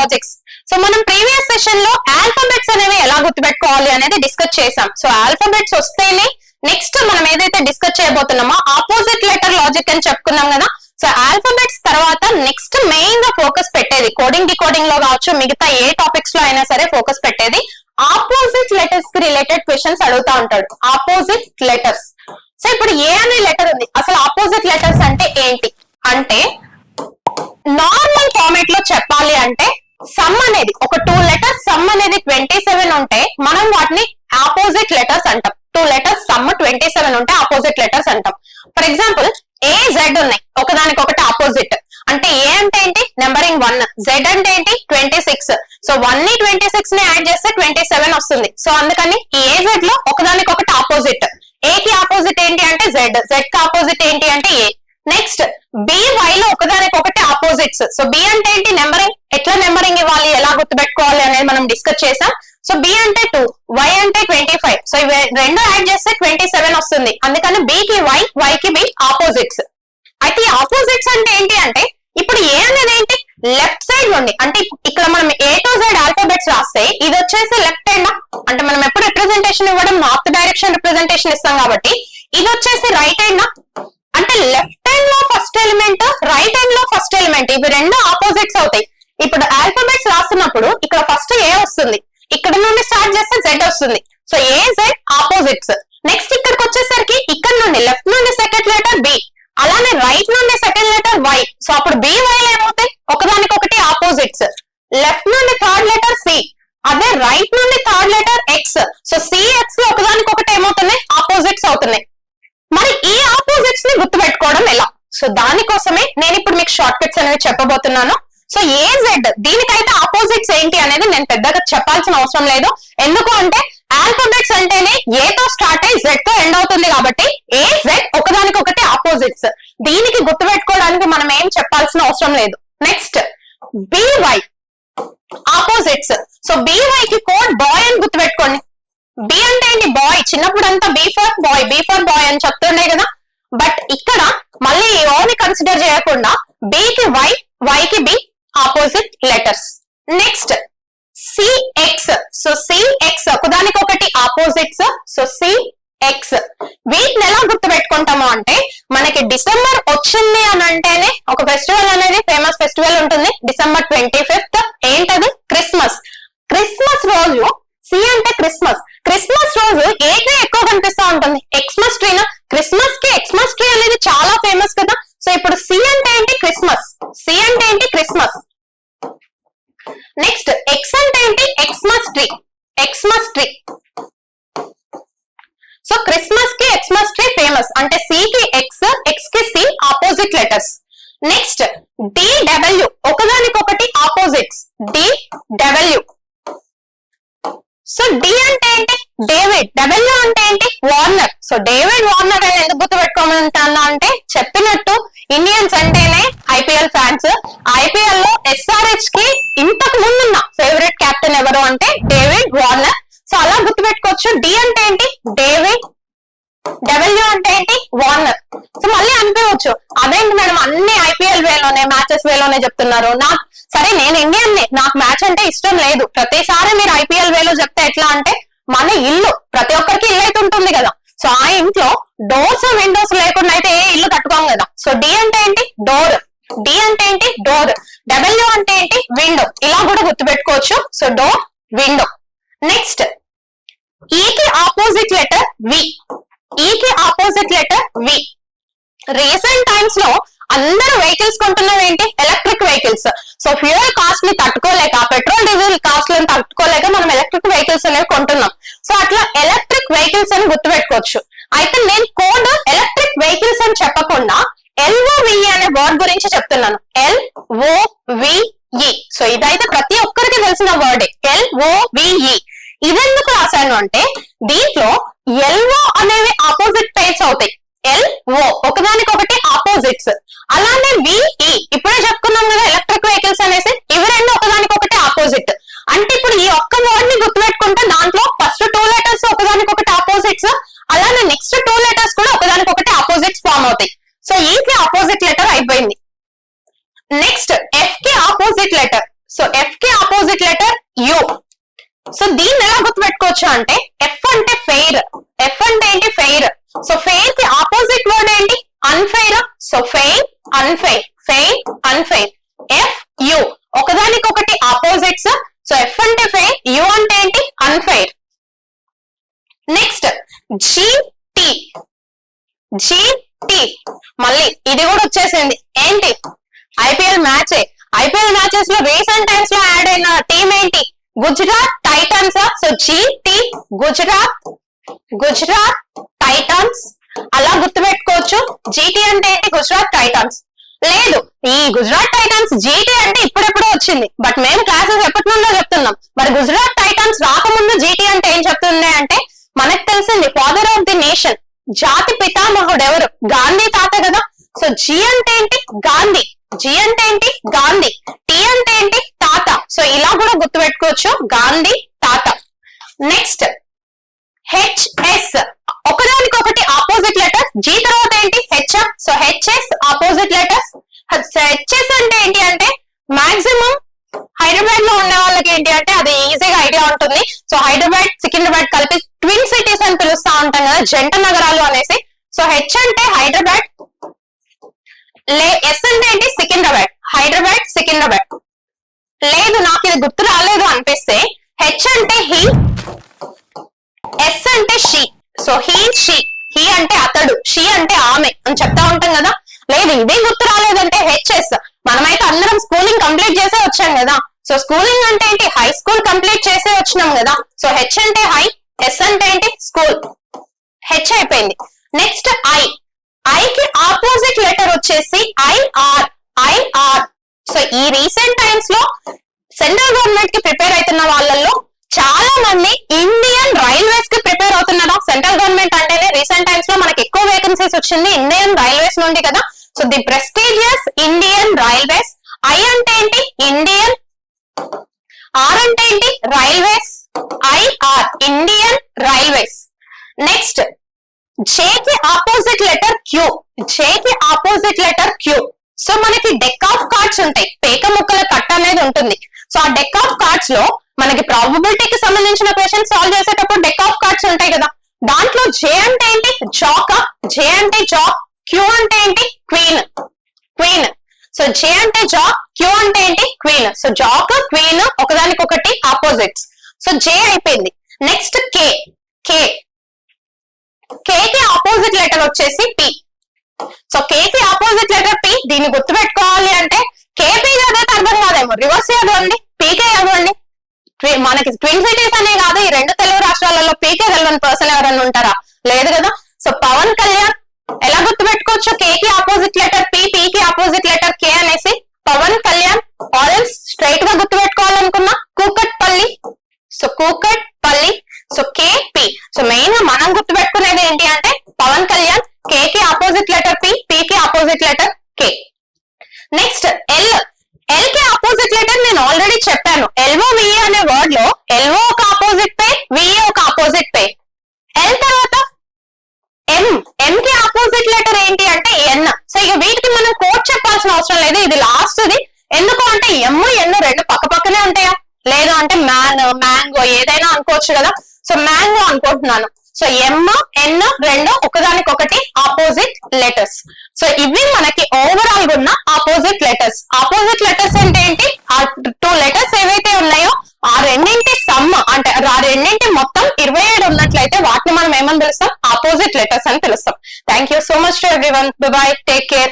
Logics. So మనం previous session లో alphabets అనేవి ఎలా గుర్తుపెట్టుకోవాలి అనేది డిస్కస్ చేసాం. సో ఆల్ఫాబెట్స్ వస్తేనే నెక్స్ట్ మనం ఏదైతే డిస్కస్ చేయబోతున్నామో ఆపోజిట్ లెటర్ లాజిక్ అని చెప్పుకున్నాం కదా. సో ఆల్ఫాబెట్స్ తర్వాత నెక్స్ట్ మెయిన్ గా ఫోకస్ పెట్టేది కోడింగ్ డికోడింగ్ లో కావచ్చు, మిగతా ఏ టాపిక్స్ లో అయినా సరే ఫోకస్ పెట్టేది ఆపోజిట్ లెటర్స్ కి రిలేటెడ్ క్వశ్చన్స్ అడుగుతా ఉంటాడు. Opposite letters. సో ఇప్పుడు ఏ అనే లెటర్ ఉంది, అసలు ఆపోజిట్ లెటర్స్ అంటే ఏంటి అంటే నార్మల్ ఫార్మాట్ లో చెప్పాలి అంటే సమ్ అనేది ఒక 2 లెటర్స్ సమ్ అనేది 27 ఉంటే మనం వాటిని ఆపోజిట్ లెటర్స్ అంటాం. 2 లెటర్స్ సమ్ 27 ఉంటే ఆపోజిట్ లెటర్స్ అంటాం. ఫర్ ఎగ్జాంపుల్ ఏ జెడ్ ఉన్నాయి, ఒకదానికొకటి ఆపోజిట్. అంటే ఏ అంటే ఏంటి నెంబరింగ్ 1, జెడ్ అంటే ఏంటి 26. సో 1 ని 26 ని యాడ్ చేస్తే 27 వస్తుంది. సో అందుకని ఈ ఏ జెడ్ లో ఒకదానికొకటి ఆపోజిట్. ఏ కి ఆపోజిట్ ఏంటి అంటే జెడ్, జెడ్ కి ఆపోజిట్ ఏంటి అంటే ఏ. నెక్స్ట్ బి వై లో ఒకదానికొకటి ఆపోజిట్స్. సో బి అంటే ఏంటి నెంబరింగ్, ఎట్లా నెంబరింగ్ ఇవ్వాలి, ఎలా గుర్తుపెట్టుకోవాలి అనేది మనం డిస్కస్ చేసాం. సో బి అంటే 2, వై అంటే 25. సో ఇవి రెండు యాడ్ చేస్తే 27 వస్తుంది. అందుకని బి కి వై, వై కి బి ఆపోజిట్స్. అయితే ఈ ఆపోజిట్స్ అంటే ఏంటి అంటే ఇప్పుడు ఏ అనేది ఏంటి లెఫ్ట్ సైడ్ నుండి, అంటే ఇక్కడ మనం ఏ టు జెడ్ ఆల్ఫాబెట్స్ రాస్తే ఇది వచ్చేసి లెఫ్ట్ హ్యాండ్. అంటే మనం ఎప్పుడు రిప్రజెంటేషన్ ఇవ్వడం నార్త్ డైరెక్షన్ రిప్రజెంటేషన్ ఇస్తాం కాబట్టి ఇది వచ్చేసి రైట్ హ్యాండ్. అంటే లెఫ్ట్ హ్యాండ్ లో ఫస్ట్ ఎలిమెంట్, రైట్ హ్యాండ్ లో ఫస్ట్ ఎలిమెంట్, ఇవి రెండు ఆపోజిట్స్ అవుతాయి. ఇప్పుడు ఆల్ఫాబెట్స్ రాస్తున్నప్పుడు ఇక్కడ ఫస్ట్ ఏ వస్తుంది, ఇక్కడ నుండి స్టార్ట్ చేస్తే జెడ్ వస్తుంది. So A Z opposites. Next ఇక్కడికి వచ్చేసరికి ఇక్కడ నుండి లెఫ్ట్ నుండి సెకండ్ లెటర్ బి, అలానే రైట్ నుండి సెకండ్ లెటర్ వై. సో అప్పుడు బి వై ఏమవుతాయి ఒకదానికొకటి ఆపోజిట్స్. లెఫ్ట్ నుండి థర్డ్ లెటర్ సి, అదే రైట్ నుండి third letter X. So C X ఏమవుతున్నాయి ఆపోజిట్స్ అవుతున్నాయి. మరి ఈ ఆపోజిట్స్ ని గుర్తుపెట్టుకోవడం ఎలా? సో దానికోసమే నేను ఇప్పుడు మీకు షార్ట్ కట్స్ అనేవి చెప్పబోతున్నాను. సో ఏ జెడ్ దీనికైతే ఆపోజిట్స్ ఏంటి అనేది నేను పెద్దగా చెప్పాల్సిన అవసరం లేదు. ఎందుకు అంటే ఆల్ఫాబెట్స్ అంటేనే ఏ తో స్టార్ట్ అయ్యి జెడ్ తో ఎండ్ అవుతుంది కాబట్టి ఏ జెడ్ ఒకదానికొకటి ఆపోజిట్స్. దీనికి గుర్తుపెట్టుకోవడానికి మనం ఏం చెప్పాల్సిన అవసరం లేదు. Next BY opposites. So BY కి కోడ్ బాయ్ అని గుర్తుపెట్టుకోండి. బి అంటే ఏంటి బాయ్, చిన్నప్పుడు అంతా B for boy, B for boy అని చెప్తుండే కదా. బట్ ఇక్కడ మళ్ళీ ఓ ని కన్సిడర్ చేయకుండా బి కి వై, వై కి B opposite letters. Next CX. So CX ఒకదానికొకటి ఆపోజిట్స్. సో సిఎక్స్ వీటిని ఎలా గుర్తుపెట్టుకుంటాము అంటే మనకి డిసెంబర్ వచ్చింది అని అంటేనే ఒక ఫెస్టివల్ అనేది ఫేమస్ ఫెస్టివల్ ఉంటుంది డిసెంబర్ 25th. ఏంటది క్రిస్మస్. క్రిస్మస్ రోజు సి అంటే క్రిస్మస్. క్రిస్మస్ రోజు ఏ ట్రీ ఎక్కువ కనిపిస్తా ఉంటుంది, ఎక్స్మస్ ట్రీనా. క్రిస్మస్ కి ఎక్స్మస్ ట్రీ అనేది చాలా ఫేమస్ కదా. సో ఇప్పుడు సి అంటే ఏంటి క్రిస్మస్, సి అంటే ఏంటి క్రిస్మస్. నెక్స్ట్ ఎక్స్ అంటే ఏంటి Xmas tree, Xmas tree. So Christmas కి ఎక్స్మస్ ట్రీ ఫేమస్. అంటే సి కి ఎక్స్, ఎక్స్ కి C opposite letters. Next D W ఒకదానికొకటి opposites, D W. So D అంటే ఏంటి డేవిడ్, డబ్ల్యూ అంటే ఏంటి వార్నర్. సో డేవిడ్ వార్నర్ అని ఎందుకు గుర్తుపెట్టుకోమంటున్నా అంటే చెప్పినట్టు ఇండియన్స్ అంటేనే ఐపీఎల్ ఫ్యాన్స్. ఐపీఎల్ లో ఎస్ఆర్హెచ్ కి ఇంతకు ముందున్న ఫేవరెట్ కెప్టెన్ ఎవరు అంటే డేవిడ్ వార్నర్. సో అలా గుర్తుపెట్టుకోవచ్చు. డి అంటే ఏంటి డేవిడ్, డబ్ల్యూ అంటే ఏంటి వార్నర్. సో మళ్ళీ అనిపించవచ్చు అదేంటి మేడం అన్ని ఐపీఎల్ వేలోనే మ్యాచెస్ వేలోనే చెప్తున్నారు. నాకు సరే నేను ఇండియన్ నే, నాకు మ్యాచ్ అంటే ఇష్టం లేదు. ప్రతిసారి మీరు ఐపీఎల్ వేలో చెప్తే ఎట్లా అంటే మన ఇల్లు ప్రతి ఒక్కరికి ఇల్లు అయితే ఉంటుంది కదా. సో ఆ ఇంట్లో డోర్స్ విండోస్ లేకుండా అయితే ఏ ఇల్లు కట్టుకోం కదా. సో డి అంటే ఏంటి డోర్, డి అంటే ఏంటి డోర్. డబ్ల్యూ అంటే ఏంటి విండో. ఇలా కూడా గుర్తుపెట్టుకోవచ్చు. So door, window. నెక్స్ట్ ఈ కి ఆపోజిట్ లెటర్ వి, ఈ కి opposite letter V. Recent times లో అందరూ వెహికల్స్ కొంటున్నవి ఏంటి electric vehicles. So fuel cost ని తట్టుకోలేక, పెట్రోల్ డీజిల్ కాస్ట్ లను తట్టుకోలేక మనం ఎలక్ట్రిక్ వెహికల్స్ అనేవి కొంటున్నాం. సో అట్లా ఎలక్ట్రిక్ వెహికల్స్ అని గుర్తుపెట్టుకోవచ్చు. అయితే నేను కోడ్ ఎలక్ట్రిక్ వెహికల్స్ అని చెప్పకుండా ఎల్ఓవిఈ అనే వర్డ్ గురించి చెప్తున్నాను. ఎల్ఓవిఈ. సో ఇదైతే ప్రతి ఒక్కరికి తెలిసిన వర్డే ఎల్ఓవిఈ. ఇదెందుకు రాశాను అంటే దీంట్లో ఎల్ఓ అనేవి ఆపోజిట్ పేర్స్ అవుతాయి. ఎల్ఓ ఒకదానికొకటి ఆపోజిట్స్. అలానే విఈ ఇప్పుడే చెప్పుకున్నాం కదా ఎలక్ట్రిక్ వెహికల్స్ అనేసి, ఇవి రెండు ఒకదానికొకటి ఆపోజిట్. అంటే ఇప్పుడు ఈ ఒక్క వర్డ్ ని గుర్తుపెట్టుకుంటే దాంట్లో ఫస్ట్ 2 లెటర్స్ ఒకదానికొకటి ఆపోజిట్స్, అలానే నెక్స్ట్ 2 లెటర్స్ కూడా ఒకదానికొకటి ఆపోజిట్స్ ఫామ్ అవుతాయి. సో ఈ కి ఆపోజిట్ లెటర్ అయిపోయింది. నెక్స్ట్ ఎఫ్ కి ఆపోజిట్ లెటర్. సో ఎఫ్ కి ఆపోజిట్ లెటర్ యు. సో దీన్ని ఎలా గుర్తుపెట్టుకోవచ్చు అంటే ఎఫ్ అంటే ఫెయిర్. ఎఫ్ అంటే ఏంటి? ఫెయిర్. సో ఫెయిర్ కి ఆపోజిట్ వర్డ్ ఏంటి? Unfair. So fair, unfair, fair, unfair. F you ఒకదానికొకటి ఆపోజిట్స్. సో ఎఫ్ అంటే ఫెయిర్, యు అంటే ఏంటి? అన్ఫెయిర్. Next GT. జిటి మళ్ళీ ఇది కూడా వచ్చేసింది. ఏంటి? IPL match. ఐపీఎల్ మ్యాచెస్ లో రీసెంట్ టైమ్స్ లో యాడ్ అయిన టీం ఏంటి? Gujarat Titans. So GT Gujarat, Gujarat Titans అలా గుర్తుపెట్టుకోవచ్చు. జిటి అంటే ఏంటి? గుజరాత్ టైటన్స్. లేదు, ఈ గుజరాత్ టైటన్స్ జిటి అంటే ఇప్పుడెప్పుడో వచ్చింది, బట్ మేము క్లాసెస్ ఎప్పటి నుండో చెప్తున్నాం. మరి గుజరాత్ టైటన్స్ రాకముందు జిటి అంటే ఏం చెప్తుంది అంటే మనకు తెలిసింది ఫాదర్ ఆఫ్ ది నేషన్, జాతి పితామహుడు ఎవరు? గాంధీ తాత కదా. సో జి అంటే ఏంటి? గాంధీ. జి అంటే ఏంటి? గాంధీ. టి అంటే ఏంటి? తాత. సో ఇలా కూడా గుర్తుపెట్టుకోవచ్చు, గాంధీ తాత. నెక్స్ట్ హెచ్ఎస్ ఒకదానికొకటి ఆపోజిట్ లెటర్. జీ తర్వాత ఏంటి? H. So HS opposite letters. HS అంటే ఏంటి అంటే మాక్సిమం హైదరాబాద్ లో ఉండే వాళ్ళకి ఏంటి అంటే అది ఈజీగా ఐడియా ఉంటుంది. సో హైదరాబాద్ సికింద్రాబాద్ కలిపి ట్విన్ సిటీస్ అని పిలుస్తా ఉంటాం కదా, జంట నగరాలు అనేసి. సో హెచ్ అంటే హైదరాబాద్, ఎస్ అంటే ఏంటి? సికింద్రాబాద్. హైదరాబాద్, సికింద్రాబాద్. లేదు నాకు ఇది గుర్తు రాలేదు అనిపిస్తే హెచ్ అంటే హీ, ఎస్ అంటే she. So he, she. He అంటే అతడు, షీ అంటే ఆమె అని చెప్తా ఉంటాం కదా. లేదు ఇదే గుర్తు రాలేదంటే హెచ్ఎస్. మనమైతే అందరం స్కూలింగ్ కంప్లీట్ చేసే వచ్చాం కదా. సో స్కూలింగ్ అంటే ఏంటి? హై స్కూల్ కంప్లీట్ చేసే వచ్చినాం కదా. సో హెచ్ అంటే హై, ఎస్ అంటే ఏంటి? స్కూల్. హెచ్ అయిపోయింది. Next I. ఐ కి ఆపోజిట్ లెటర్ వచ్చేసి ఐఆర్. ఐఆర్. సో ఈ రీసెంట్ టైమ్స్ లో సెంట్రల్ గవర్నమెంట్ కి ప్రిపేర్ అవుతున్న వాళ్ళల్లో చాలా మంది ఇండియన్ రైల్వేస్ కి ప్రిపేర్ అవుతున్నారు. సెంట్రల్ గవర్నమెంట్ అంటేనే రీసెంట్ టైమ్స్ లో మనకి ఎక్కువ వేకెన్సీస్ వచ్చింది ఇండియన్ రైల్వేస్ నుండి కదా. So the prestigious Indian railways. I అంటే ఏంటి? ఇండియన్. ఆర్ అంటే ఏంటి? Railways. IR Indian railways. Next జే కి ఆపోజిట్ లెటర్ క్యూ. జే కి ఆపోజిట్ లెటర్ క్యూ. సో మనకి డెక్ ఆఫ్ కార్డ్స్ ఉంటాయి, పేక ముక్కల కట్ట అనేది ఉంటుంది. సో ఆ డెక్ ఆఫ్ కార్డ్స్ లో మనకి ప్రాబబిలిటీకి సంబంధించిన క్వశ్చన్ సాల్వ్ చేసేటప్పుడు డెక్ ఆఫ్ కార్డ్స్ ఉంటాయి కదా. దాంట్లో జే అంటే ఏంటి? జాక్. జే అంటే జాక్. క్యూ అంటే ఏంటి? క్వీన్. క్వీన్. సో జే అంటే జాక్, క్యూ అంటే ఏంటి? క్వీన్. సో జాక్, క్వీన్ ఒకదానికొకటి ఆపోజిట్స్. సో జే అయిపోయింది. నెక్స్ట్ కే. కే. కే కి ఆపోజిట్ లెటర్ వచ్చేసి పి. సో కే కి ఆపోజిట్ లెటర్ పి. దీన్ని గుర్తుపెట్టుకోవాలి అంటే కేపీ చదివితే అర్థం కాదేమో, రివర్స్ చదవండి, పీకే చదవండి. మనకి ట్విన్ సిటీస్ అనే కాదు, ఈ రెండు తెలుగు రాష్ట్రాలలో పీకే తెలియని పర్సన్ ఎవరైనా ఉంటారా? లేదు కదా. సో పవన్ కళ్యాణ్ ఎలా గుర్తుపెట్టుకోవచ్చు? కే కి ఆపోజిట్ లెటర్ పి, పి కి ఆపోజిట్ లెటర్ కే అనేసి పవన్ కళ్యాణ్. ఆరెంజ్ స్ట్రైట్ గా గుర్తుపెట్టుకోవాలనుకున్నా Kukatpally. So Kukatpally. So K P. So main గా మనం గుర్తుపెట్టుకునేది ఏంటి అంటే పవన్ కళ్యాణ్. కే కి ఆపోజిట్ లెటర్ పి, పి కి opposite letter K. Next L. L కి ఆపోజిట్ లెటర్ నేను ఆల్రెడీ చెప్పాను. ఎల్ఓ విఏ అనే వర్డ్ లో ఎల్ఓ ఒక ఆపోజిట్ పే, విఏ ఒక ఆపోజిట్ పే. ఎల్ తర్వాత ఎం. ఎం కి ఆపోజిట్ లెటర్ ఏంటి అంటే ఎన్. సో ఇక వీటికి మనం కోడ్ చెప్పాల్సిన అవసరం లేదు, ఇది లాస్ట్ ది. ఎందుకు అంటే ఎమ్ ఎన్ రెండు పక్క పక్కనే ఉంటాయా? లేదు అంటే మ్యాన్, మ్యాంగో ఏదైనా అనుకోవచ్చు కదా. సో మ్యాంగో అనుకుంటున్నాను. సో ఎమ్ ఎన్ రెండు ఒకదానికొకటి ఆపోజిట్ లెటర్స్. సో ఇవి మనకి ఓవరాల్ గా ఉన్న ఆపోజిట్ లెటర్స్. ఆపోజిట్ లెటర్స్ అంటే ఏంటి? ఆ టూ లెటర్స్ ఏవైతే ఉన్నాయో ఆ రెండింటి సమ్ అంటే ఆ రెండింటి మొత్తం 27 ఉన్నట్లయితే వాటిని మనం ఏమని పిలుస్తాం? ఆపోజిట్ లెటర్స్ అని పిలుస్తాం. Thank you so much to everyone. By by, take care.